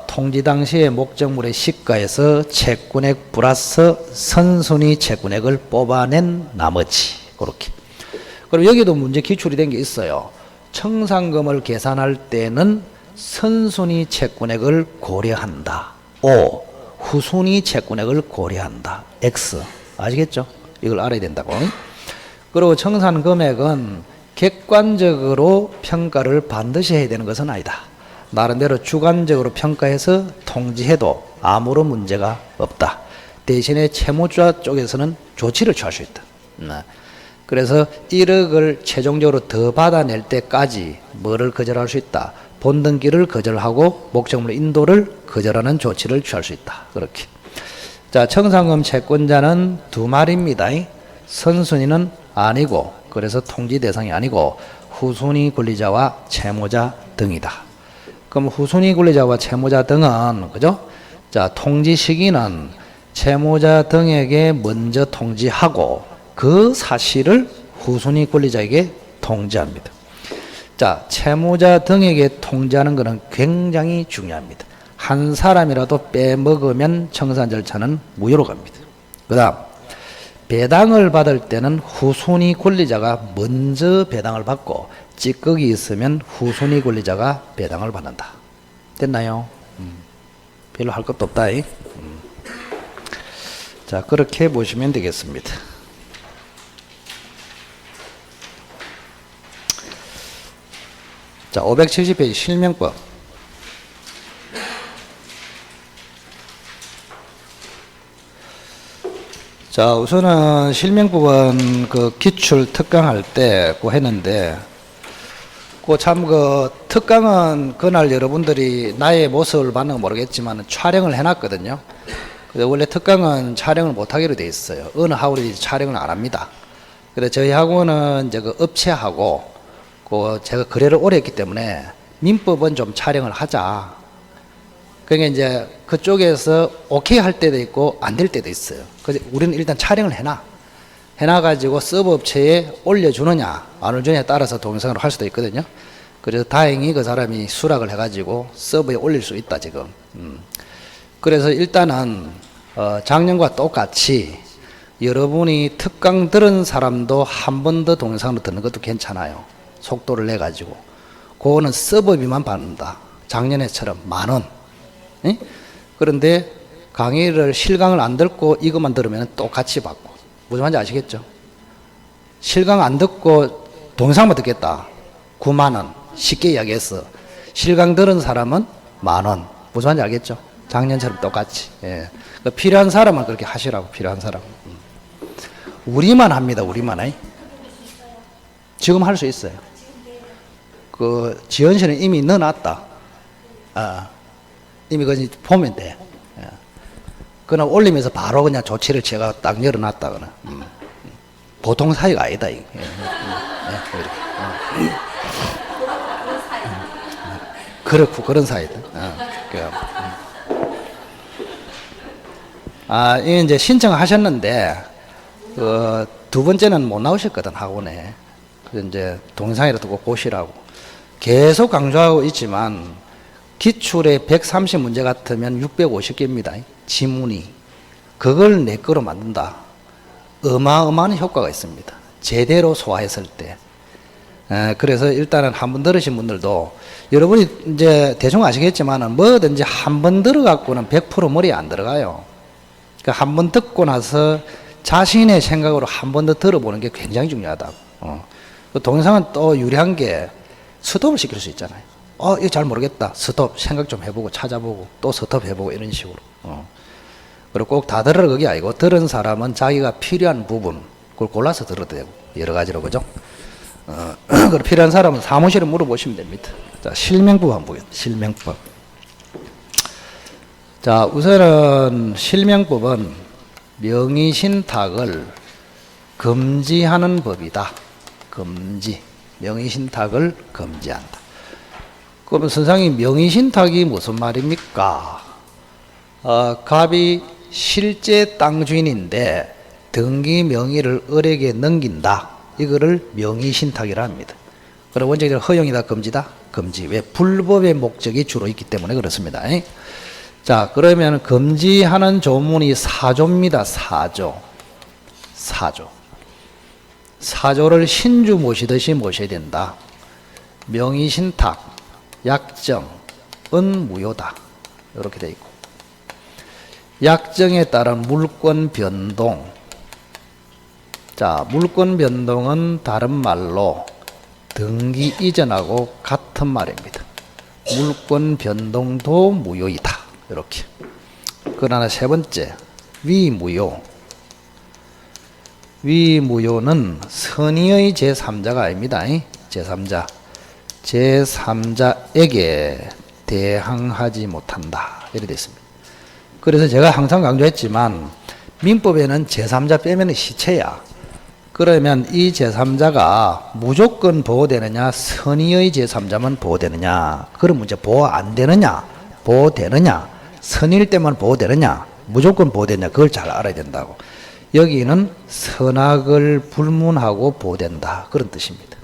통지 당시의 목적물의 시가에서 채권액 플러스 선순위 채권액을 뽑아낸 나머지. 그렇게. 그럼 여기도 문제 기출이 된 게 있어요. 청산금을 계산할 때는 선순위 채권액을 고려한다. O. 후순위 채권액을 고려한다. X. 아시겠죠? 이걸 알아야 된다고. 그리고 청산 금액은 객관적으로 평가를 반드시 해야 되는 것은 아니다. 나름대로 주관적으로 평가해서 통지해도 아무런 문제가 없다. 대신에 채무자 쪽에서는 조치를 취할 수 있다. 그래서 1억을 최종적으로 더 받아낼 때까지 뭐를 거절할 수 있다. 본등기를 거절하고 목적물 인도를 거절하는 조치를 취할 수 있다. 그렇게. 자, 청산금 채권자는 두 말입니다. 선순위는 아니고, 그래서 통지 대상이 아니고 후순위 권리자와 채무자 등이다. 그럼 후순위 권리자와 채무자 등은, 그죠? 자, 통지 시기는 채무자 등에게 먼저 통지하고 그 사실을 후순위 권리자에게 통지합니다. 자, 채무자 등에게 통지하는 것은 굉장히 중요합니다. 한 사람이라도 빼먹으면 청산 절차는 무효로 갑니다. 그 다음, 배당을 받을 때는 후순위 권리자가 먼저 배당을 받고 찌꺼기 있으면 후순위 권리자가 배당을 받는다. 됐나요? 별로 할 것도 없다. 자, 그렇게 보시면 되겠습니다. 자, 570페이지 실명법. 자, 우선은 실명법은 그 기출 특강할 때 그 했는데, 그 참 그 특강은 그날 여러분들이 나의 모습을 봤는 건 모르겠지만 촬영을 해놨거든요. 원래 특강은 촬영을 못하기로 돼 있어요. 어느 학원이 촬영을 안 합니다. 그래서 저희 학원은 이제 그 업체하고 그 제가 거래를 오래 했기 때문에 민법은 좀 촬영을 하자. 그러니까 이제 그쪽에서 오케이 할 때도 있고 안 될 때도 있어요. 그래서 우리는 일단 촬영을 해놔가지고 서버 업체에 올려주느냐 안 올려주느냐에 따라서 동영상으로 할 수도 있거든요. 그래서 다행히 그 사람이 수락을 해가지고 서버에 올릴 수 있다 지금. 그래서 일단은 작년과 똑같이 여러분이 특강 들은 사람도 한 번 더 동영상으로 듣는 것도 괜찮아요. 속도를 내가지고. 그거는 서버비만 받는다. 작년에처럼 10,000원. 예? 그런데 강의를 실강을 안 듣고 이것만 들으면 똑같이 받고. 무슨 말인지 아시겠죠? 실강 안 듣고 동영상만 듣겠다. 90,000원. 쉽게 이야기했어. 실강 들은 사람은 10,000원. 무슨 말인지 알겠죠? 작년처럼 똑같이. 예. 그러니까 필요한 사람은 그렇게 하시라고. 필요한 사람. 우리만 합니다. 우리만. 지금 할 수 있어요. 그 지원실은 이미 넣어놨다. 이미 그거 보면 돼. 예. 그냥 올리면서 바로 그냥 조치를 제가 딱 열어놨다. 그냥. 보통 사이가 아니다. 이게. 그렇고 그런 사이다. 이게 이제 신청하셨는데 두 번째는 못 나오셨거든 학원에. 그래서 이제 동영상이라도 꼭 보시라고 계속 강조하고 있지만 기출에 130문제 같으면 650개입니다. 지문이. 그걸 내 거로 만든다. 어마어마한 효과가 있습니다. 제대로 소화했을 때. 그래서 일단은 한 번 들으신 분들도 여러분이 이제 대충 아시겠지만은 뭐든지 한 번 들어갖고는 100% 머리에 안 들어가요. 그러니까 한 번 듣고 나서 자신의 생각으로 한 번 더 들어보는 게 굉장히 중요하다고. 그 동영상은 또 유리한 게 스톱을 시킬 수 있잖아요. 이거 잘 모르겠다. 스톱. 생각 좀 해보고 찾아보고 또 스톱 해보고 이런 식으로. 그리고 꼭 다 들으라 그게 아니고 들은 사람은 자기가 필요한 부분 그걸 골라서 들어도 되고 여러 가지로 그죠? 그리고 필요한 사람은 사무실에 물어보시면 됩니다. 자, 실명법 한번 보겠습니다. 실명법. 자, 우선은 실명법은 명의신탁을 금지하는 법이다. 금지. 명의신탁을 금지한다. 그러면 선생님 명의신탁이 무슨 말입니까? 갑이 실제 땅 주인인데 등기 명의를 을에게 넘긴다. 이거를 명의신탁이라 합니다. 그럼 원칙적으로 허용이다 금지다? 금지. 왜? 불법의 목적이 주로 있기 때문에 그렇습니다. 자, 그러면 금지하는 조문이 사조입니다. 사조. 사조를 신주 모시듯이 모셔야 된다. 명의신탁, 약정은 무효다. 이렇게 되어 있고. 약정에 따른 물권 변동. 자, 물권 변동은 다른 말로 등기 이전하고 같은 말입니다. 물권 변동도 무효이다. 이렇게. 그러나 세 번째, 위무효. 위무효는 선의의 제3자가 아닙니다. 제3자. 제3자에게 대항하지 못한다. 이렇게 됐습니다. 그래서 제가 항상 강조했지만 민법에는 제3자 빼면 시체야. 그러면 이 제3자가 무조건 보호되느냐, 선의의 제3자만 보호되느냐, 그런 문제 보호 안 되느냐, 보호되느냐, 선의일 때만 보호되느냐, 무조건 보호되느냐, 그걸 잘 알아야 된다고. 여기는 선악을 불문하고 보호된다. 그런 뜻입니다.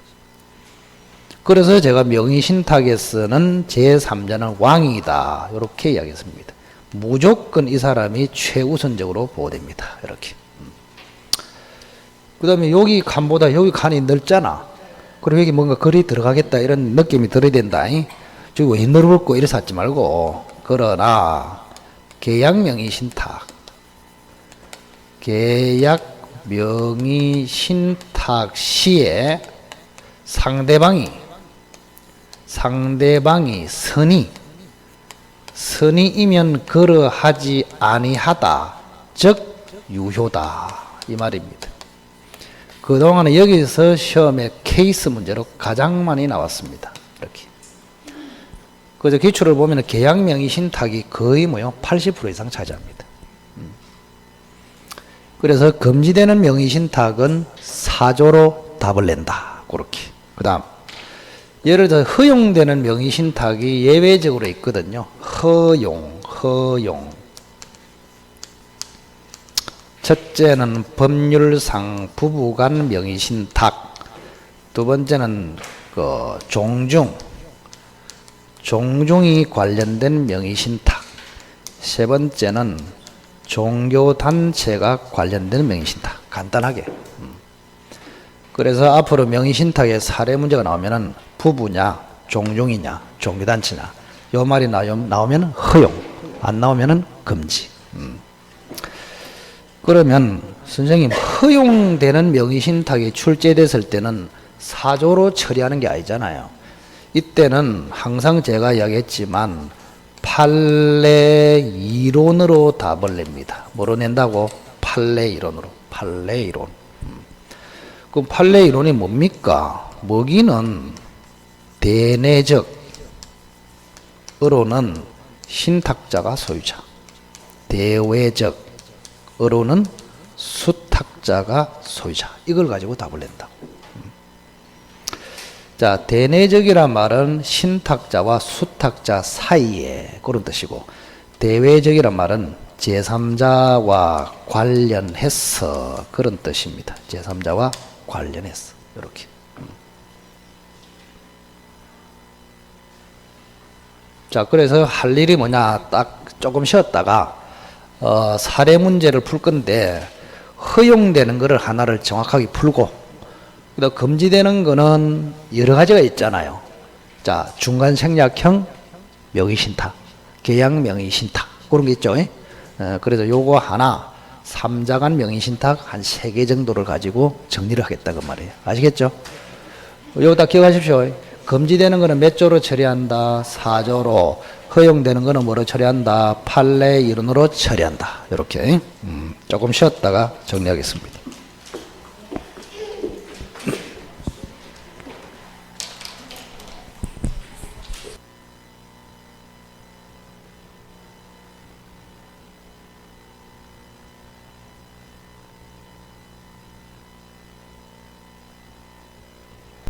그래서 제가 명의신탁에서는 제3자는 왕이다. 이렇게 이야기했습니다. 무조건 이 사람이 최우선적으로 보호됩니다. 이렇게. 그 다음에 여기 칸보다 여기 칸이 넓잖아. 그리고 여기 뭔가 글이 들어가겠다 이런 느낌이 들어야 된다. 저기 왜 넓을고 이래서 하지 말고. 그러나 계약명의신탁, 계약명의신탁 시에 상대방이 선의이면 그러하지 아니하다, 즉 유효다, 이 말입니다. 그동안에 여기서 시험에 케이스 문제로 가장 많이 나왔습니다. 이렇게. 그래서 기출을 보면 계약명의신탁이 거의 80% 이상 차지합니다. 그래서 금지되는 명의신탁은 사조로 답을 낸다. 그렇게. 그 다음, 예를 들어 허용되는 명의신탁이 예외적으로 있거든요. 허용. 첫째는 법률상 부부간 명의신탁, 두 번째는 종중이 관련된 명의신탁, 세 번째는 종교단체가 관련된 명의신탁. 간단하게. 그래서 앞으로 명의신탁에 사례 문제가 나오면은 부부냐, 종중이냐, 종교단체냐, 요 말이 나오면 허용, 안 나오면은 금지. 그러면 선생님, 허용되는 명의신탁이 출제됐을 때는 사조로 처리하는 게 아니잖아요. 이때는 항상 제가 이야기했지만 판례 이론으로 답을 냅니다. 뭐로 낸다고? 판례 이론으로. 판례 이론. 그럼 판례 이론이 뭡니까? 먹이는 대내적으로는 신탁자가 소유자, 대외적으로는 수탁자가 소유자. 이걸 가지고 답을 낸다. 자, 대내적이란 말은 신탁자와 수탁자 사이에 그런 뜻이고, 대외적이란 말은 제3자와 관련해서 그런 뜻입니다. 제3자와 관련해서. 이렇게. 자, 그래서 할 일이 뭐냐, 딱 조금 쉬었다가 사례 문제를 풀 건데, 허용되는 거를 하나를 정확하게 풀고, 그다음 금지되는 거는 여러 가지가 있잖아요. 자, 중간 생략형 명의신탁, 계약 명의신탁, 그런 게 있죠. 그래서 요거 하나, 3자간 명의신탁 한 3개 정도를 가지고 정리를 하겠다 그 말이에요. 아시겠죠? 요거 다 기억하십시오. 금지되는 거는 몇 조로 처리한다? 4조로. 허용되는 거는 뭐로 처리한다? 판례 이론으로 처리한다. 이렇게. 조금 쉬었다가 정리하겠습니다.